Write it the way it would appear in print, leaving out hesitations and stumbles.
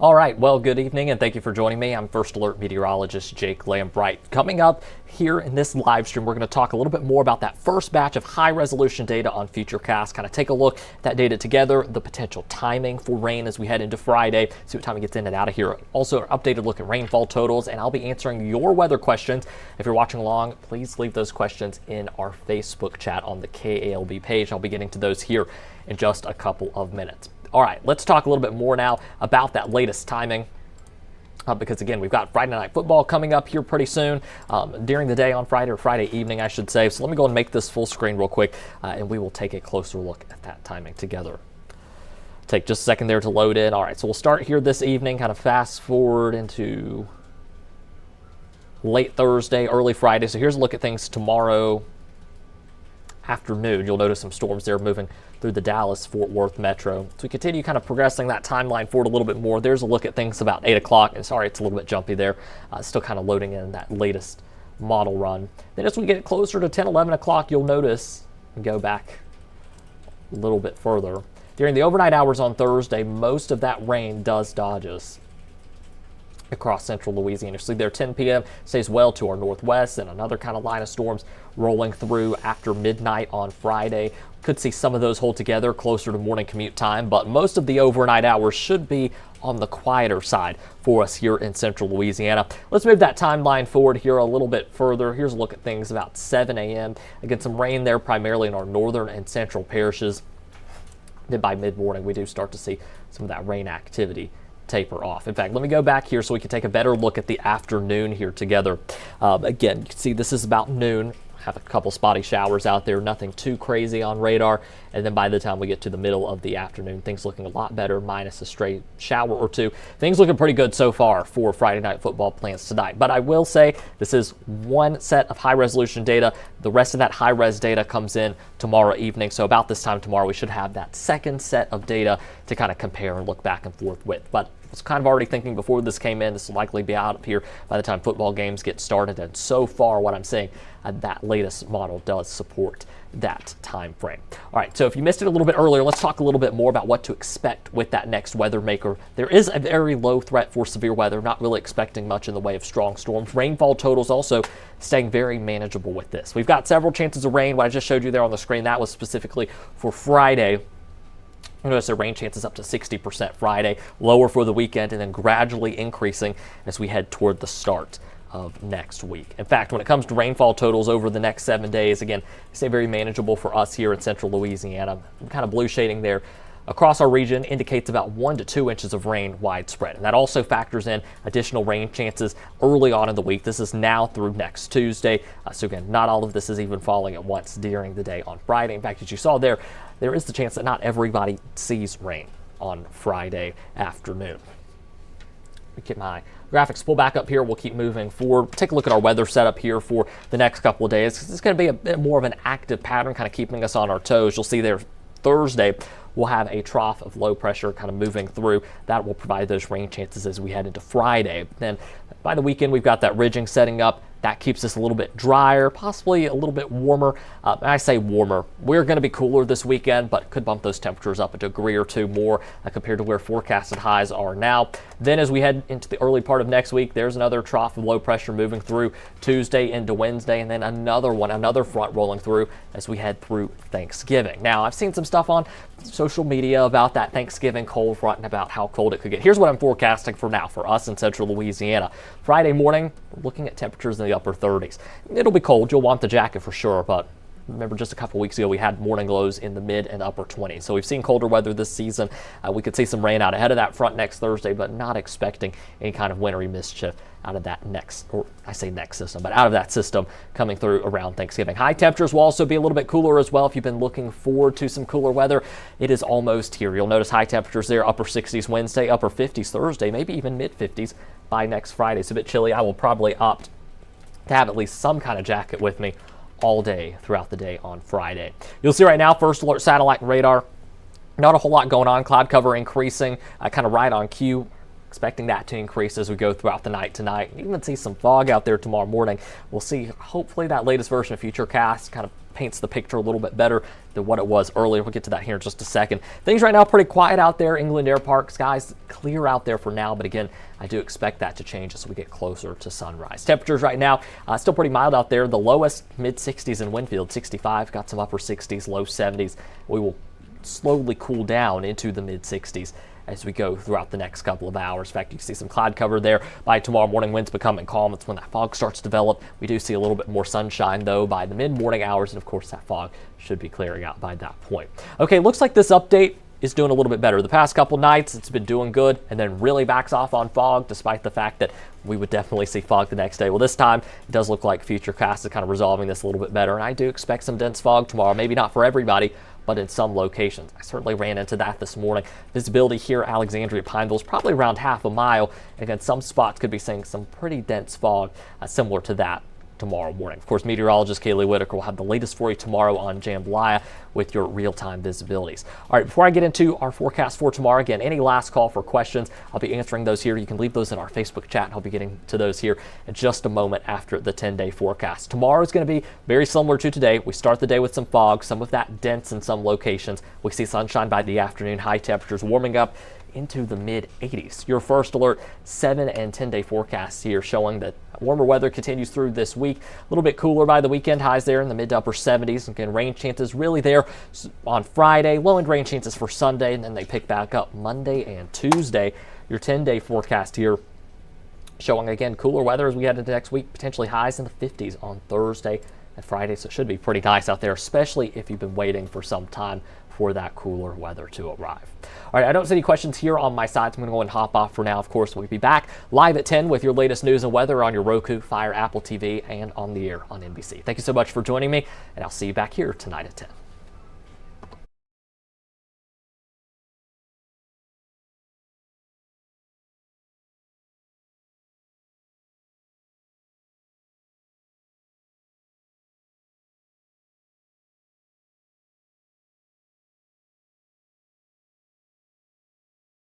All right, well, good evening and thank you for joining me. I'm First Alert meteorologist Jake Lambright. Coming up here in this live stream, we're going to talk a little bit more about that first batch of high resolution data on Futurecast, kind of take a look at that data together, the potential timing for rain as we head into Friday, see what time it gets in and out of here. Also, an updated look at rainfall totals, and I'll be answering your weather questions. If you're watching along, please leave those questions in our Facebook chat on the KALB page. I'll be getting to those here in just a couple of minutes. All right, let's talk a little bit more now about that latest timing. Because again, we've got Friday night football coming up here pretty soon during the day on Friday, or Friday evening, I should say. So let me go and make this full screen real quick, and we will take a closer look at that timing together. Take just a second there to load in. All right, so we'll start here this evening, kind of fast forward into late Thursday, early Friday. So here's a look at things tomorrow afternoon. You'll notice some storms there moving through the Dallas-Fort Worth metro. So we continue kind of progressing that timeline forward a little bit more. There's a look at things about 8 o'clock. And sorry, it's a little bit jumpy there. Still kind of loading in that latest model run. Then as we get closer to 10, 11 o'clock, you'll notice and go back a little bit further. During the overnight hours on Thursday, most of that rain does dodge us across central Louisiana. So there 10 p.m. stays well to our northwest, and another kind of line of storms rolling through after midnight on Friday. Could see some of those hold together closer to morning commute time, but most of the overnight hours should be on the quieter side for us here in central Louisiana. Let's move that timeline forward here a little bit further. Here's a look at things about 7 a.m. Again, some rain there primarily in our northern and central parishes. Then by mid-morning, we do start to see some of that rain activity taper off. In fact, let me go back here so we can take a better look at the afternoon here together. Again, you can see this is about noon. Have a couple spotty showers out there, nothing too crazy on radar. And then by the time we get to the middle of the afternoon, things looking a lot better, minus a stray shower or two. Things looking pretty good so far for Friday night football plans tonight. But I will say this is one set of high resolution data. The rest of that high res data comes in tomorrow evening. So about this time tomorrow, we should have that second set of data to kind of compare and look back and forth with. But I was kind of already thinking before this came in, this will likely be out of here by the time football games get started. And so far, what I'm seeing, that latest model does support that time frame. All right, so if you missed it a little bit earlier, let's talk a little bit more about what to expect with that next weathermaker. There is a very low threat for severe weather, not really expecting much in the way of strong storms. Rainfall totals also staying very manageable with this. We've got several chances of rain. What I just showed you there on the screen, that was specifically for Friday. Notice the rain chances up to 60% Friday, lower for the weekend, and then gradually increasing as we head toward the start of next week. In fact, when it comes to rainfall totals over the next 7 days, again, stay very manageable for us here in central Louisiana. Kind of blue shading there across our region indicates about 1 to 2 inches of rain widespread. And that also factors in additional rain chances early on in the week. This is now through next Tuesday. So again, not all of this is even falling at once during the day on Friday. In fact, as you saw there, there is the chance that not everybody sees rain on Friday afternoon. Get my graphics pull back up here. We'll keep moving forward. Take a look at our weather setup here for the next couple of days. It's going to be a bit more of an active pattern, kind of keeping us on our toes. You'll see there Thursday, we'll have a trough of low pressure kind of moving through. That will provide those rain chances as we head into Friday. Then by the weekend, we've got that ridging setting up. That keeps us a little bit drier, possibly a little bit warmer. I say warmer. We're going to be cooler this weekend, but could bump those temperatures up a degree or two more compared to where forecasted highs are now. Then as we head into the early part of next week, there's another trough of low pressure moving through Tuesday into Wednesday, and then another front rolling through as we head through Thanksgiving. Now, I've seen some stuff on social media about that Thanksgiving cold front and about how cold it could get. Here's what I'm forecasting for now for us in central Louisiana. Friday morning, we're looking at temperatures in the upper 30s. It'll be cold. You'll want the jacket for sure, but remember just a couple weeks ago we had morning lows in the mid and upper 20s. So we've seen colder weather this season. We could see some rain out ahead of that front next Thursday, but not expecting any kind of wintry mischief out of that system, but out of that system coming through around Thanksgiving. High temperatures will also be a little bit cooler as well. If you've been looking forward to some cooler weather, it is almost here. You'll notice high temperatures there, upper 60s Wednesday, upper 50s Thursday, maybe even mid 50s by next Friday. It's a bit chilly. I will probably opt to have at least some kind of jacket with me all day throughout the day on Friday. You'll see right now, First Alert satellite and radar. Not a whole lot going on. Cloud cover increasing, kind of right on cue. Expecting that to increase as we go throughout the night tonight. Even see some fog out there tomorrow morning. We'll see hopefully that latest version of Futurecast kind of paints the picture a little bit better than what it was earlier. We'll get to that here in just a second. Things right now pretty quiet out there. England Air Park, skies clear out there for now, but again, I do expect that to change as we get closer to sunrise. Temperatures right now still pretty mild out there. The lowest mid-60s in Winfield, 65, got some upper 60s, low 70s. We will slowly cool down into the mid-60s as we go throughout the next couple of hours. In fact, you can see some cloud cover there. By tomorrow morning, winds becoming calm. That's when that fog starts to develop. We do see a little bit more sunshine, though, by the mid-morning hours, and of course, that fog should be clearing out by that point. Okay, looks like this update is doing a little bit better. The past couple nights, it's been doing good, and then really backs off on fog, despite the fact that we would definitely see fog the next day. Well, this time, it does look like Futurecast is kind of resolving this a little bit better, and I do expect some dense fog tomorrow. Maybe not for everybody, but in some locations. I certainly ran into that this morning. Visibility here, Alexandria, Pineville, is probably around half a mile. Again, some spots could be seeing some pretty dense fog, similar to that tomorrow morning. Of course, meteorologist Kaylee Whitaker will have the latest for you tomorrow on Jambalaya with your real-time visibilities. All right, before I get into our forecast for tomorrow, again, any last call for questions, I'll be answering those here. You can leave those in our Facebook chat, and I'll be getting to those here in just a moment after the 10-day forecast. Tomorrow is going to be very similar to today. We start the day with some fog, some of that dense in some locations. We see sunshine by the afternoon, high temperatures warming up into the mid-80s. Your first alert 7 and 10-day forecasts here showing that warmer weather continues through this week. A little bit cooler by the weekend, highs there in the mid to upper 70s. Again, rain chances really there on Friday, low-end rain chances for Sunday, and then they pick back up Monday and Tuesday. Your 10-day forecast here showing, again, cooler weather as we head into next week, potentially highs in the 50s on Thursday and Friday, so it should be pretty nice out there, especially if you've been waiting for some time for that cooler weather to arrive. All right, I don't see any questions here on my side, so I'm going to go and hop off for now. Of course, we'll be back live at 10 with your latest news and weather on your Roku, Fire, Apple TV, and on the air on NBC. Thank you so much for joining me, and I'll see you back here tonight at 10.